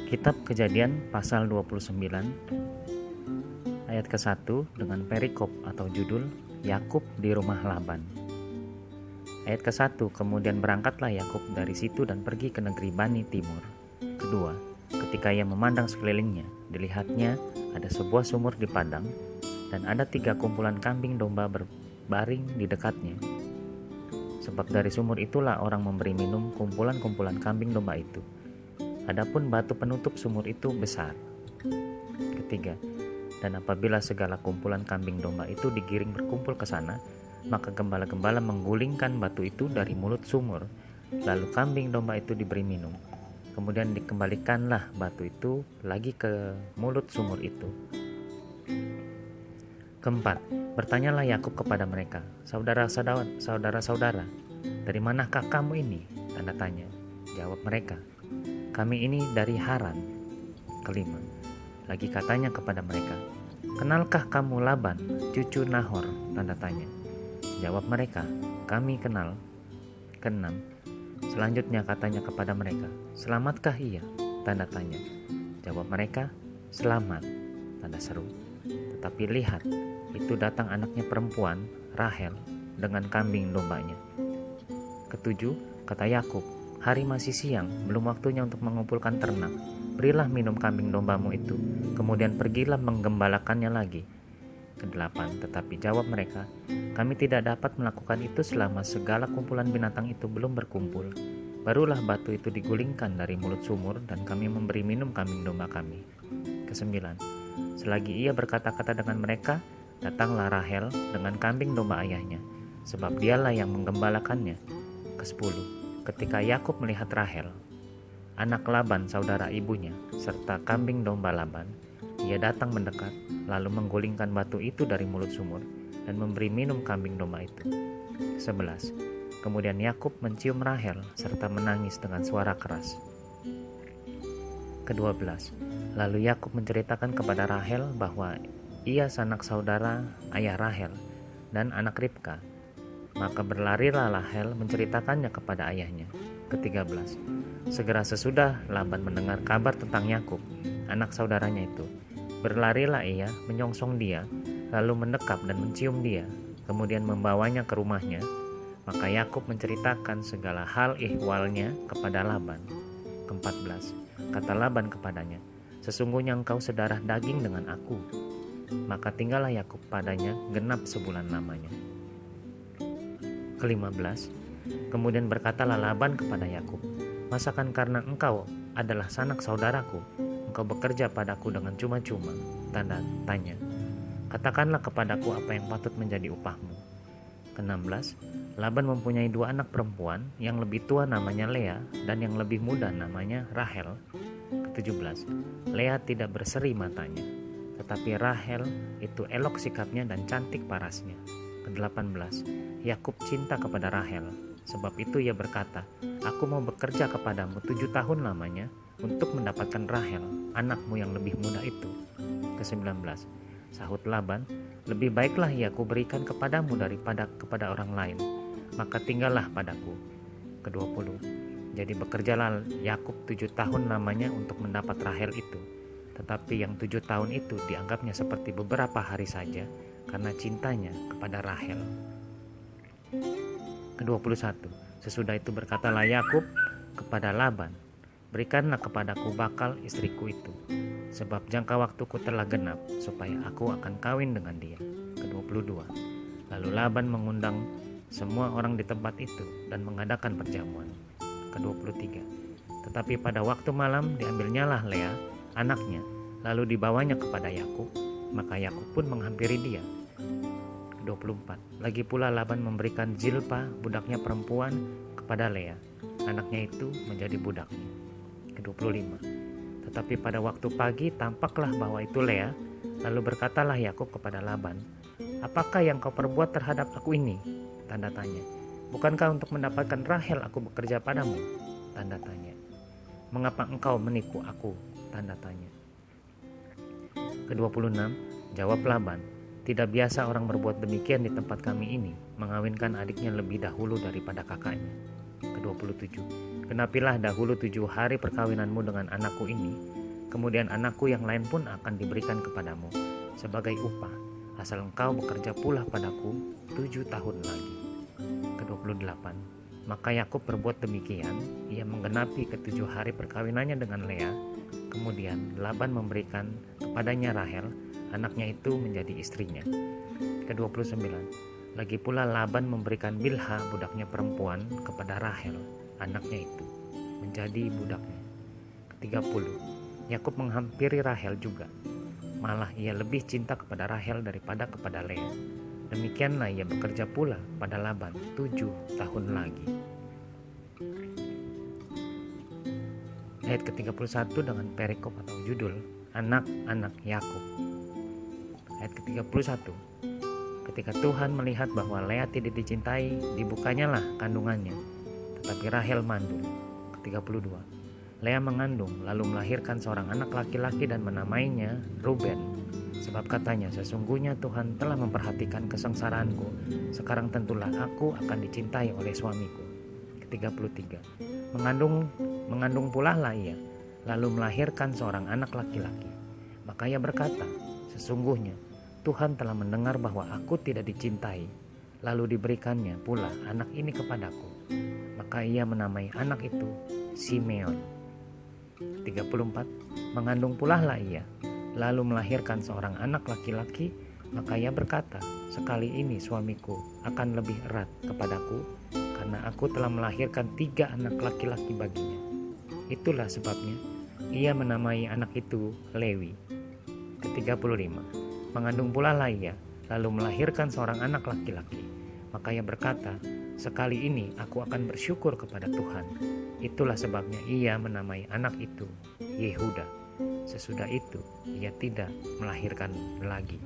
Kitab Kejadian pasal 29 ayat ke-1 dengan perikop atau judul Yakub di rumah Laban. Ayat ke-1, kemudian berangkatlah Yakub dari situ dan pergi ke negeri Bani Timur. Kedua, ketika ia memandang sekelilingnya, dilihatnya ada sebuah sumur di padang dan ada 3 kumpulan kambing domba berbaring di dekatnya. Sebab dari sumur itulah orang memberi minum kumpulan-kumpulan kambing domba itu. Adapun batu penutup sumur itu besar. Ketiga, dan apabila segala kumpulan kambing domba itu digiring berkumpul ke sana, maka gembala-gembala menggulingkan batu itu dari mulut sumur, lalu kambing domba itu diberi minum. Kemudian dikembalikanlah batu itu lagi ke mulut sumur itu. Keempat, bertanyalah Yakub kepada mereka, saudara-saudara, dari manakah kamu ini? Tanda tanya. Jawab mereka, kami ini dari Haran. Kelima, lagi katanya kepada mereka, kenalkah kamu Laban, cucu Nahor? Tanda tanya. Jawab mereka, kami kenal. Keenam, selanjutnya katanya kepada mereka, selamatkah ia? Tanda tanya. Jawab mereka, selamat. Tanda seru. Tetapi lihat, itu datang anaknya perempuan, Rahel, dengan kambing dombanya. Ketujuh, kata Yakub, hari masih siang, belum waktunya untuk mengumpulkan ternak. Berilah minum kambing dombamu itu, kemudian pergilah menggembalakannya lagi. Kedelapan, tetapi jawab mereka, kami tidak dapat melakukan itu selama segala kumpulan binatang itu belum berkumpul. Barulah batu itu digulingkan dari mulut sumur dan kami memberi minum kambing domba kami. Kesembilan, selagi ia berkata-kata dengan mereka, datanglah Rahel dengan kambing domba ayahnya, sebab dialah yang menggembalakannya. Kesepuluh, ketika Yakub melihat Rahel, anak Laban saudara ibunya, serta kambing domba Laban, ia datang mendekat, lalu menggulingkan batu itu dari mulut sumur dan memberi minum kambing domba itu. 11. Kemudian Yakub mencium Rahel serta menangis dengan suara keras. Ke-12. Lalu Yakub menceritakan kepada Rahel bahwa ia sanak saudara ayah Rahel dan anak Ribka. Maka berlarilah Rahel menceritakannya kepada ayahnya. Ke-13. Segera sesudah Laban mendengar kabar tentang Yakub, anak saudaranya itu, berlarilah ia menyongsong dia, lalu mendekap dan mencium dia, kemudian membawanya ke rumahnya. Maka Yakub menceritakan segala hal ihwalnya kepada Laban. Ke-14. Kata Laban kepadanya, sesungguhnya engkau sedarah daging dengan aku. Maka tinggallah Yakub padanya genap sebulan lamanya. Ke-15. Kemudian berkatalah Laban kepada Yakub, masakan karena engkau adalah sanak saudaraku, engkau bekerja padaku dengan cuma-cuma? Tanda tanya. Katakanlah kepadaku apa yang patut menjadi upahmu. Ke-16. Laban mempunyai 2 anak perempuan, yang lebih tua namanya Lea dan yang lebih muda namanya Rahel. Ke-17. Lea tidak berseri matanya, tetapi Rahel itu elok sikapnya dan cantik parasnya. Ke-18. Yakub cinta kepada Rahel, sebab itu ia berkata, aku mau bekerja kepadamu 7 tahun lamanya untuk mendapatkan Rahel, anakmu yang lebih muda itu. Ke-19. Sahut Laban, lebih baiklah ia kuberikan kepadamu daripada kepada orang lain, maka tinggallah padaku. Ke-20. Jadi bekerjalah Yakub 7 tahun lamanya untuk mendapat Rahel itu, tetapi yang 7 tahun itu dianggapnya seperti beberapa hari saja karena cintanya kepada Rahel. Ke-21. Sesudah itu berkatalah Yakub kepada Laban, berikanlah kepadaku bakal istriku itu, sebab jangka waktuku telah genap, supaya aku akan kawin dengan dia. Ke-22. Lalu Laban mengundang semua orang di tempat itu dan mengadakan perjamuan. Ke-23. Tetapi pada waktu malam diambilnyalah Lea, anaknya, lalu dibawanya kepada Yakub, maka Yakub pun menghampiri dia. Ke-24. Lagi pula Laban memberikan Zilpa, budaknya perempuan, kepada Lea, anaknya itu menjadi budaknya. Ke-25. Tetapi pada waktu pagi tampaklah bahwa itu Lea, lalu berkatalah Yakub kepada Laban, apakah yang kau perbuat terhadap aku ini? Tanda tanya. Bukankah untuk mendapatkan Rahel aku bekerja padamu? Tanda tanya. Mengapa engkau menipu aku? Tanda tanya. Ke-26. Jawab Laban, tidak biasa orang berbuat demikian di tempat kami ini, mengawinkan adiknya lebih dahulu daripada kakaknya. Ke-27. Genapilah dahulu 7 hari perkawinanmu dengan anakku ini, Kemudian anakku yang lain pun akan diberikan kepadamu sebagai upah, asal engkau bekerja pula padaku 7 tahun lagi. Ke-28. Maka Yakub berbuat demikian, ia menggenapi ke-7 hari perkawinannya dengan Lea. Kemudian Laban memberikan kepadanya Rahel, anaknya itu menjadi istrinya. Ke-29. Lagi pula Laban memberikan Bilha, budaknya perempuan, kepada Rahel, anaknya itu, menjadi budaknya. Ke-30. Yakub menghampiri Rahel juga, malah ia lebih cinta kepada Rahel daripada kepada Lea. Demikianlah ia bekerja pula pada Laban 7 tahun lagi. Ayat ke-31 dengan perikop atau judul Anak-anak Yakub. Ayat ke-31. Ketika Tuhan melihat bahwa Lea tidak dicintai, dibukanyalah kandungannya, tetapi Rahel mandul. Ke-32. Lea mengandung lalu melahirkan seorang anak laki-laki dan menamainya Ruben. Sebab katanya, sesungguhnya Tuhan telah memperhatikan kesengsaraanku, sekarang tentulah aku akan dicintai oleh suamiku. Ke-33. Mengandung pula lah ia, lalu melahirkan seorang anak laki-laki. Maka ia berkata, sesungguhnya Tuhan telah mendengar bahwa aku tidak dicintai, lalu diberikannya pula anak ini kepadaku. Maka ia menamai anak itu Simeon. 34. Mengandung pula lah ia, lalu melahirkan seorang anak laki-laki. Maka ia berkata, sekali ini suamiku akan lebih erat kepadaku, karena aku telah melahirkan 3 anak laki-laki baginya. Itulah sebabnya ia menamai anak itu Lewi. Ke-35. Mengandung pula lah ia, lalu melahirkan seorang anak laki-laki. Maka ia berkata, sekali ini aku akan bersyukur kepada Tuhan. Itulah sebabnya ia menamai anak itu Yehuda. Sesudah itu ia tidak melahirkan lagi.